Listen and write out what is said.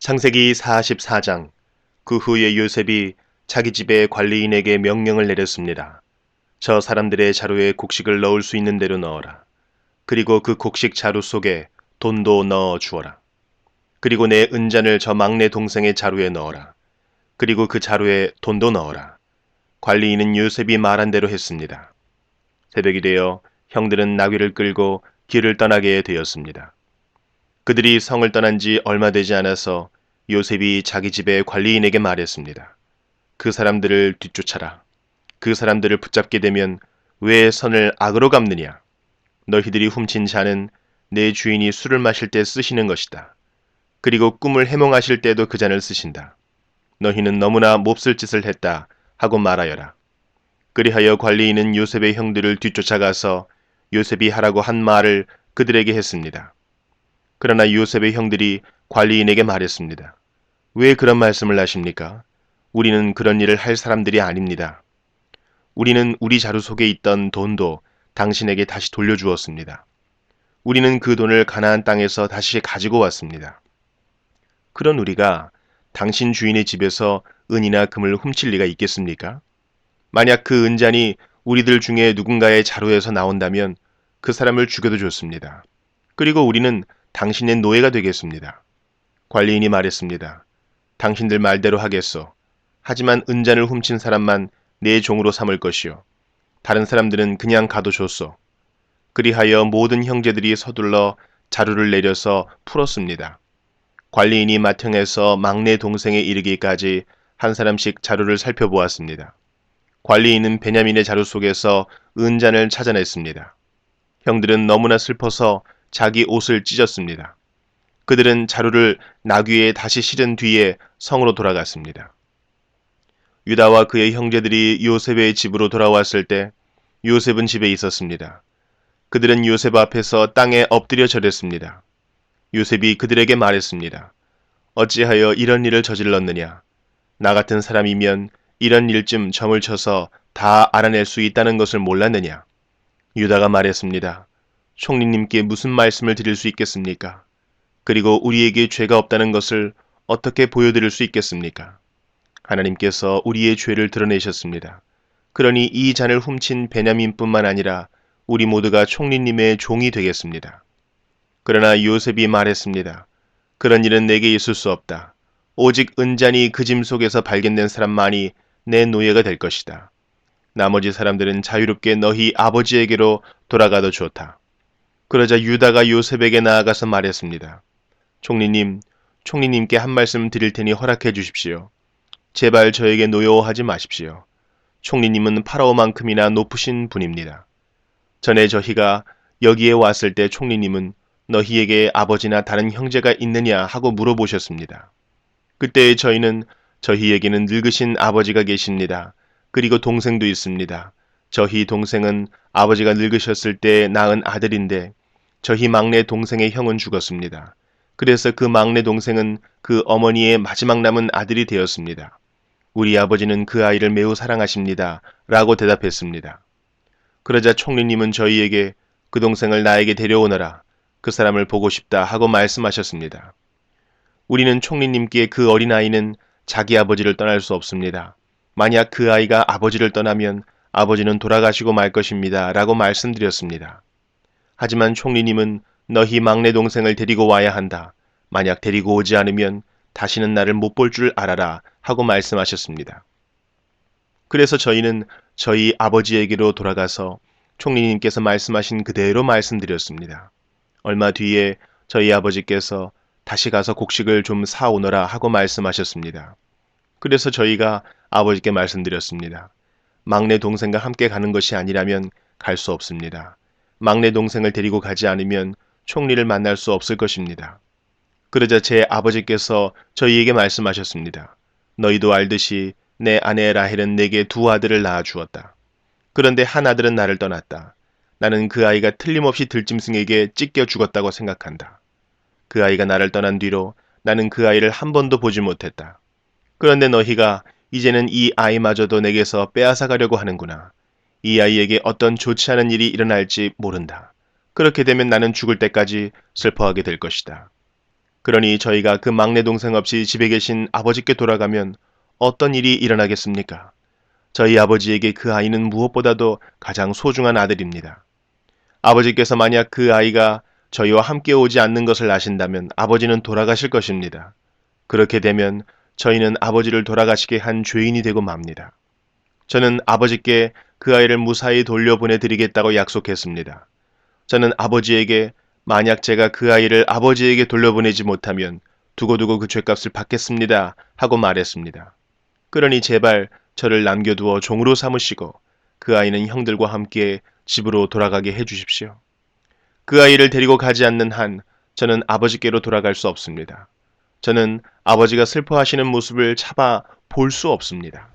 창세기 44장. 그 후에 요셉이 자기 집의 관리인에게 명령을 내렸습니다. 저 사람들의 자루에 곡식을 넣을 수 있는 대로 넣어라. 그리고 그 곡식 자루 속에 돈도 넣어 주어라. 그리고 내 은잔을 저 막내 동생의 자루에 넣어라. 그리고 그 자루에 돈도 넣어라. 관리인은 요셉이 말한 대로 했습니다. 새벽이 되어 형들은 나귀를 끌고 길을 떠나게 되었습니다. 그들이 성을 떠난 지 얼마 되지 않아서 요셉이 자기 집의 관리인에게 말했습니다. 그 사람들을 뒤쫓아라. 그 사람들을 붙잡게 되면 왜 선을 악으로 갚느냐? 너희들이 훔친 잔은 내 주인이 술을 마실 때 쓰시는 것이다. 그리고 꿈을 해몽하실 때도 그 잔을 쓰신다. 너희는 너무나 몹쓸 짓을 했다 하고 말하여라. 그리하여 관리인은 요셉의 형들을 뒤쫓아가서 요셉이 하라고 한 말을 그들에게 했습니다. 그러나 요셉의 형들이 관리인에게 말했습니다. 왜 그런 말씀을 하십니까? 우리는 그런 일을 할 사람들이 아닙니다. 우리는 우리 자루 속에 있던 돈도 당신에게 다시 돌려주었습니다. 우리는 그 돈을 가나안 땅에서 다시 가지고 왔습니다. 그런 우리가 당신 주인의 집에서 은이나 금을 훔칠 리가 있겠습니까? 만약 그 은잔이 우리들 중에 누군가의 자루에서 나온다면 그 사람을 죽여도 좋습니다. 그리고 우리는 당신의 노예가 되겠습니다. 관리인이 말했습니다. 당신들 말대로 하겠소. 하지만 은잔을 훔친 사람만 내 종으로 삼을 것이요. 다른 사람들은 그냥 가도 좋소. 그리하여 모든 형제들이 서둘러 자루를 내려서 풀었습니다. 관리인이 맏형에서 막내 동생에 이르기까지 한 사람씩 자루를 살펴보았습니다. 관리인은 베냐민의 자루 속에서 은잔을 찾아냈습니다. 형들은 너무나 슬퍼서 자기 옷을 찢었습니다. 그들은 자루를 나귀에 다시 실은 뒤에 성으로 돌아갔습니다. 유다와 그의 형제들이 요셉의 집으로 돌아왔을 때 요셉은 집에 있었습니다. 그들은 요셉 앞에서 땅에 엎드려 절했습니다. 요셉이 그들에게 말했습니다. 어찌하여 이런 일을 저질렀느냐? 나 같은 사람이면 이런 일쯤 점을 쳐서 다 알아낼 수 있다는 것을 몰랐느냐? 유다가 말했습니다. 총리님께 무슨 말씀을 드릴 수 있겠습니까? 그리고 우리에게 죄가 없다는 것을 어떻게 보여드릴 수 있겠습니까? 하나님께서 우리의 죄를 드러내셨습니다. 그러니 이 잔을 훔친 베냐민뿐만 아니라 우리 모두가 총리님의 종이 되겠습니다. 그러나 요셉이 말했습니다. 그런 일은 내게 있을 수 없다. 오직 은잔이 그 짐 속에서 발견된 사람만이 내 노예가 될 것이다. 나머지 사람들은 자유롭게 너희 아버지에게로 돌아가도 좋다. 그러자 유다가 요셉에게 나아가서 말했습니다. 총리님께 한 말씀 드릴 테니 허락해 주십시오. 제발 저에게 노여워하지 마십시오. 총리님은 파라오만큼이나 높으신 분입니다. 전에 저희가 여기에 왔을 때 총리님은 너희에게 아버지나 다른 형제가 있느냐 하고 물어보셨습니다. 그때 저희는 저희에게는 늙으신 아버지가 계십니다. 그리고 동생도 있습니다. 저희 동생은 아버지가 늙으셨을 때 낳은 아들인데 저희 막내 동생의 형은 죽었습니다. 그래서 그 막내 동생은 그 어머니의 마지막 남은 아들이 되었습니다. 우리 아버지는 그 아이를 매우 사랑하십니다. 라고 대답했습니다. 그러자 총리님은 저희에게 그 동생을 나에게 데려오너라. 그 사람을 보고 싶다 하고 말씀하셨습니다. 우리는 총리님께 그 어린아이는 자기 아버지를 떠날 수 없습니다. 만약 그 아이가 아버지를 떠나면 아버지는 돌아가시고 말 것입니다. 라고 말씀드렸습니다. 하지만 총리님은 너희 막내 동생을 데리고 와야 한다. 만약 데리고 오지 않으면 다시는 나를 못 볼 줄 알아라 하고 말씀하셨습니다. 그래서 저희는 저희 아버지에게로 돌아가서 총리님께서 말씀하신 그대로 말씀드렸습니다. 얼마 뒤에 저희 아버지께서 다시 가서 곡식을 좀 사오너라 하고 말씀하셨습니다. 그래서 저희가 아버지께 말씀드렸습니다. 막내 동생과 함께 가는 것이 아니라면 갈 수 없습니다. 막내 동생을 데리고 가지 않으면 총리를 만날 수 없을 것입니다. 그러자 제 아버지께서 저희에게 말씀하셨습니다. 너희도 알듯이 내 아내 라헬은 내게 두 아들을 낳아 주었다. 그런데 한 아들은 나를 떠났다. 나는 그 아이가 틀림없이 들짐승에게 찢겨 죽었다고 생각한다. 그 아이가 나를 떠난 뒤로 나는 그 아이를 한 번도 보지 못했다. 그런데 너희가 이제는 이 아이마저도 내게서 빼앗아 가려고 하는구나. 이 아이에게 어떤 좋지 않은 일이 일어날지 모른다. 그렇게 되면 나는 죽을 때까지 슬퍼하게 될 것이다. 그러니 저희가 그 막내 동생 없이 집에 계신 아버지께 돌아가면 어떤 일이 일어나겠습니까? 저희 아버지에게 그 아이는 무엇보다도 가장 소중한 아들입니다. 아버지께서 만약 그 아이가 저희와 함께 오지 않는 것을 아신다면 아버지는 돌아가실 것입니다. 그렇게 되면 저희는 아버지를 돌아가시게 한 죄인이 되고 맙니다. 저는 아버지께 그 아이를 무사히 돌려보내 드리겠다고 약속했습니다. 저는 아버지에게 만약 제가 그 아이를 아버지에게 돌려보내지 못하면 두고두고 그 죗값을 받겠습니다 하고 말했습니다. 그러니 제발 저를 남겨두어 종으로 삼으시고 그 아이는 형들과 함께 집으로 돌아가게 해주십시오. 그 아이를 데리고 가지 않는 한 저는 아버지께로 돌아갈 수 없습니다. 저는 아버지가 슬퍼하시는 모습을 참아 볼 수 없습니다.